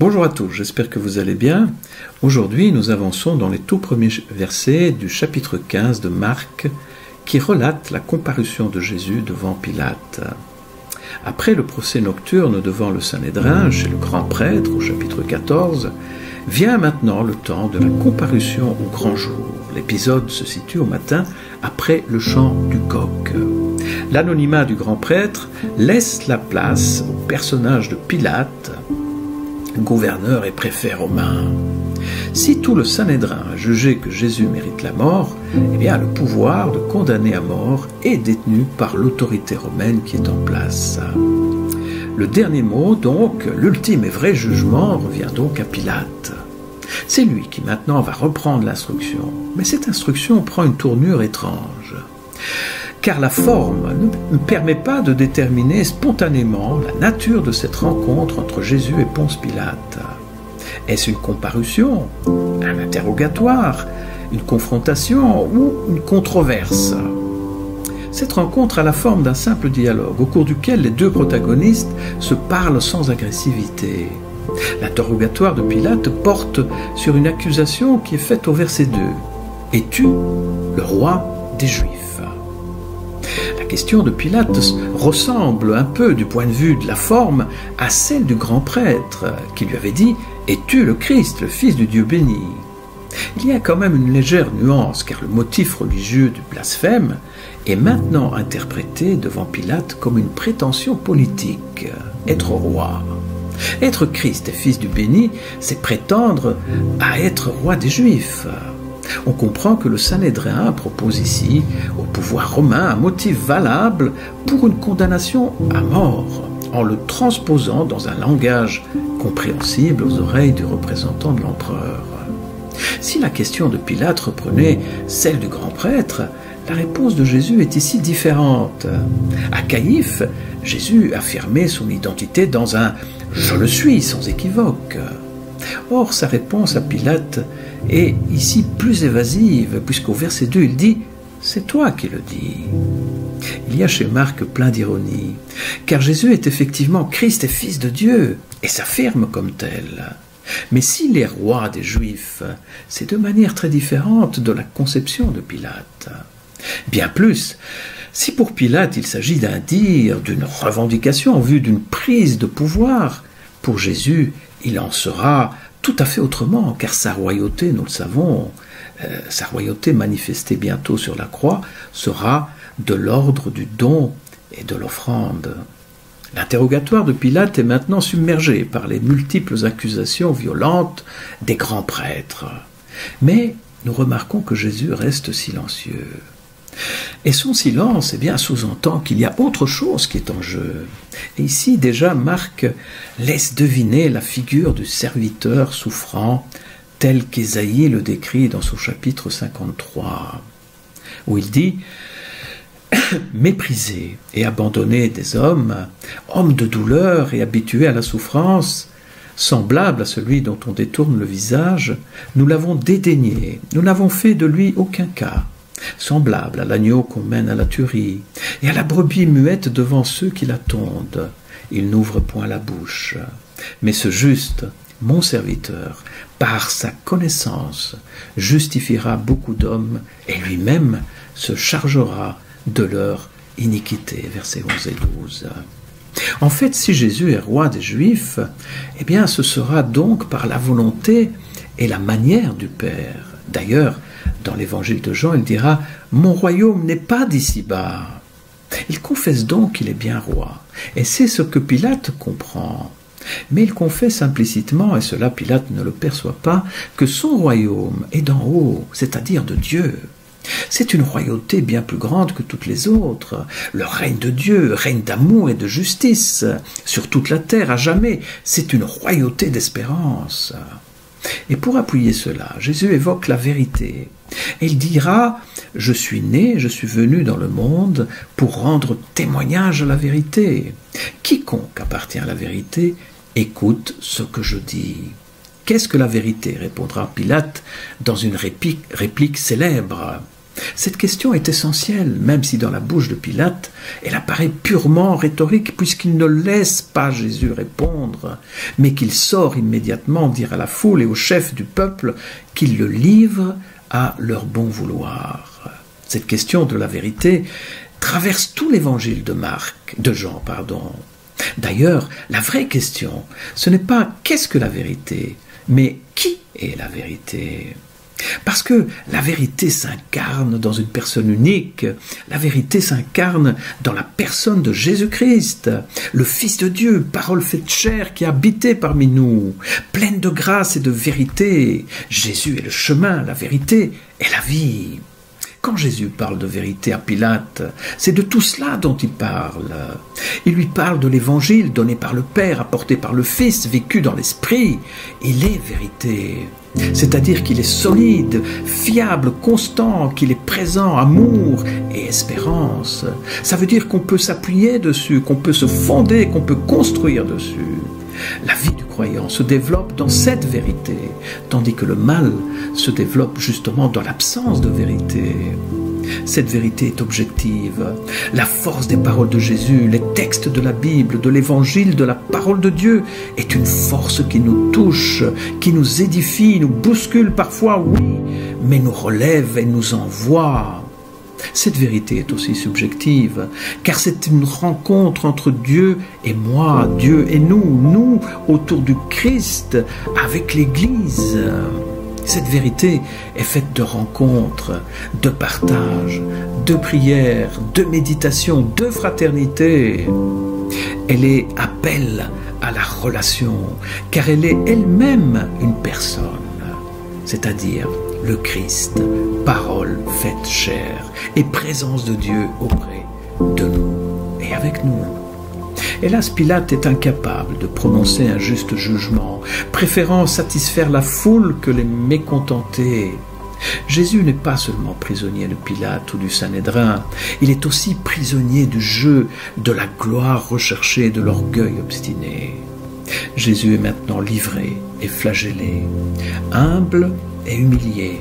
Bonjour à tous, j'espère que vous allez bien. Aujourd'hui, nous avançons dans les tout premiers versets du chapitre 15 de Marc, qui relate la comparution de Jésus devant Pilate. Après le procès nocturne devant le Sanhédrin, chez le grand prêtre, au chapitre 14, vient maintenant le temps de la comparution au grand jour. L'épisode se situe au matin, après le chant du coq. L'anonymat du grand prêtre laisse la place au personnage de Pilate, gouverneur et préfet romain. Si tout le Sanhédrin a jugé que Jésus mérite la mort, eh bien le pouvoir de condamner à mort est détenu par l'autorité romaine qui est en place. Le dernier mot, donc, l'ultime et vrai jugement, revient donc à Pilate. C'est lui qui maintenant va reprendre l'instruction, mais cette instruction prend une tournure étrange. Car la forme ne permet pas de déterminer spontanément la nature de cette rencontre entre Jésus et Ponce Pilate. Est-ce une comparution, un interrogatoire, une confrontation ou une controverse? Cette rencontre a la forme d'un simple dialogue au cours duquel les deux protagonistes se parlent sans agressivité. L'interrogatoire de Pilate porte sur une accusation qui est faite au verset 2. « Es-tu le roi des Juifs ?» La question de Pilate ressemble un peu du point de vue de la forme à celle du grand prêtre qui lui avait dit « Es-tu le Christ, le Fils du Dieu béni ?» Il y a quand même une légère nuance car le motif religieux du blasphème est maintenant interprété devant Pilate comme une prétention politique, être roi. Être Christ et Fils du béni, c'est prétendre à être roi des Juifs. On comprend que le Sanhédrin propose ici au pouvoir romain un motif valable pour une condamnation à mort, en le transposant dans un langage compréhensible aux oreilles du représentant de l'empereur. Si la question de Pilate reprenait celle du grand prêtre, la réponse de Jésus est ici différente. À Caïphe, Jésus affirmait son identité dans un « je le suis » sans équivoque. Or, sa réponse à Pilate est ici plus évasive, puisqu'au verset 2, il dit « c'est toi qui le dis ». Il y a chez Marc plein d'ironie, car Jésus est effectivement Christ et Fils de Dieu, et s'affirme comme tel. Mais s'il est roi des Juifs, c'est de manière très différente de la conception de Pilate. Bien plus, si pour Pilate il s'agit d'un dire, d'une revendication en vue d'une prise de pouvoir, pour Jésus, il en sera tout à fait autrement, car sa royauté, nous le savons, sa royauté manifestée bientôt sur la croix, sera de l'ordre du don et de l'offrande. L'interrogatoire de Pilate est maintenant submergé par les multiples accusations violentes des grands prêtres. Mais nous remarquons que Jésus reste silencieux. Et son silence sous-entend qu'il y a autre chose qui est en jeu. Et ici, déjà, Marc laisse deviner la figure du serviteur souffrant, tel qu'Ésaïe le décrit dans son chapitre 53, où il dit « Méprisé et abandonné des hommes, homme de douleur et habitué à la souffrance, semblable à celui dont on détourne le visage, nous l'avons dédaigné, nous n'avons fait de lui aucun cas. Semblable à l'agneau qu'on mène à la tuerie, et à la brebis muette devant ceux qui la tondent. Il n'ouvre point la bouche. Mais ce juste, mon serviteur, par sa connaissance, justifiera beaucoup d'hommes, et lui-même se chargera de leur iniquité. » Versets 11 et 12. En fait, si Jésus est roi des Juifs, ce sera donc par la volonté et la manière du Père. D'ailleurs, dans l'évangile de Jean, il dira « Mon royaume n'est pas d'ici-bas ». Il confesse donc qu'il est bien roi. Et c'est ce que Pilate comprend. Mais il confesse implicitement, et cela Pilate ne le perçoit pas, que son royaume est d'en haut, c'est-à-dire de Dieu. C'est une royauté bien plus grande que toutes les autres. Le règne de Dieu, règne d'amour et de justice, sur toute la terre à jamais. C'est une royauté d'espérance. Et pour appuyer cela, Jésus évoque la vérité. Et il dira « Je suis né, je suis venu dans le monde pour rendre témoignage à la vérité. Quiconque appartient à la vérité, écoute ce que je dis. » Qu'est-ce que la vérité ? Répondra Pilate dans une réplique célèbre. Cette question est essentielle, même si dans la bouche de Pilate, elle apparaît purement rhétorique, puisqu'il ne laisse pas Jésus répondre, mais qu'il sort immédiatement dire à la foule et aux chefs du peuple qu'ils le livrent à leur bon vouloir. Cette question de la vérité traverse tout l'évangile de Jean. D'ailleurs, la vraie question, ce n'est pas qu'est-ce que la vérité, mais qui est la vérité ? Parce que la vérité s'incarne dans une personne unique, la vérité s'incarne dans la personne de Jésus-Christ, le Fils de Dieu, parole faite chair qui a habité parmi nous, pleine de grâce et de vérité. Jésus est le chemin, la vérité et la vie. Quand Jésus parle de vérité à Pilate, c'est de tout cela dont il parle. Il lui parle de l'évangile donné par le Père, apporté par le Fils, vécu dans l'Esprit. Il est vérité. C'est-à-dire qu'il est solide, fiable, constant, qu'il est présent, amour et espérance. Ça veut dire qu'on peut s'appuyer dessus, qu'on peut se fonder, qu'on peut construire dessus. La vie du croyant se développe dans cette vérité, tandis que le mal se développe justement dans l'absence de vérité. Cette vérité est objective. La force des paroles de Jésus, les textes de la Bible, de l'Évangile, de la parole de Dieu est une force qui nous touche, qui nous édifie, nous bouscule parfois, oui, mais nous relève et nous envoie. Cette vérité est aussi subjective, car c'est une rencontre entre Dieu et moi, Dieu et nous autour du Christ, avec l'Église. Cette vérité est faite de rencontres, de partage, de prières, de méditation, de fraternité. Elle est appel à la relation, car elle est elle-même une personne, c'est-à-dire le Christ, parole faite chair et présence de Dieu auprès de nous et avec nous. Hélas, Pilate est incapable de prononcer un juste jugement, préférant satisfaire la foule que les mécontenter. Jésus n'est pas seulement prisonnier de Pilate ou du Sanhédrin, il est aussi prisonnier du jeu, de la gloire recherchée, de l'orgueil obstiné. Jésus est maintenant livré et flagellé, humble et humilié.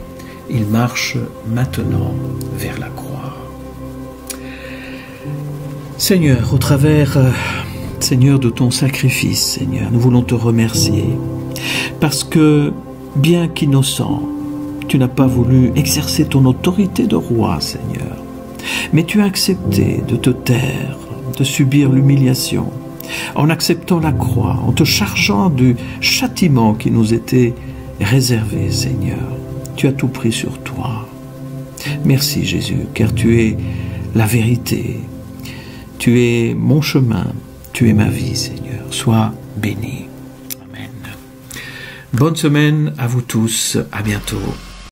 Il marche maintenant vers la croix. Seigneur, au travers, Seigneur, de ton sacrifice, Seigneur, nous voulons te remercier parce que, bien qu'innocent, tu n'as pas voulu exercer ton autorité de roi, Seigneur, mais tu as accepté de te taire, de subir l'humiliation, en acceptant la croix, en te chargeant du châtiment qui nous était réservé, Seigneur. Tu as tout pris sur toi. Merci, Jésus, car tu es la vérité. Tu es mon chemin, tu es ma vie, Seigneur. Sois béni. Amen. Bonne semaine à vous tous. À bientôt.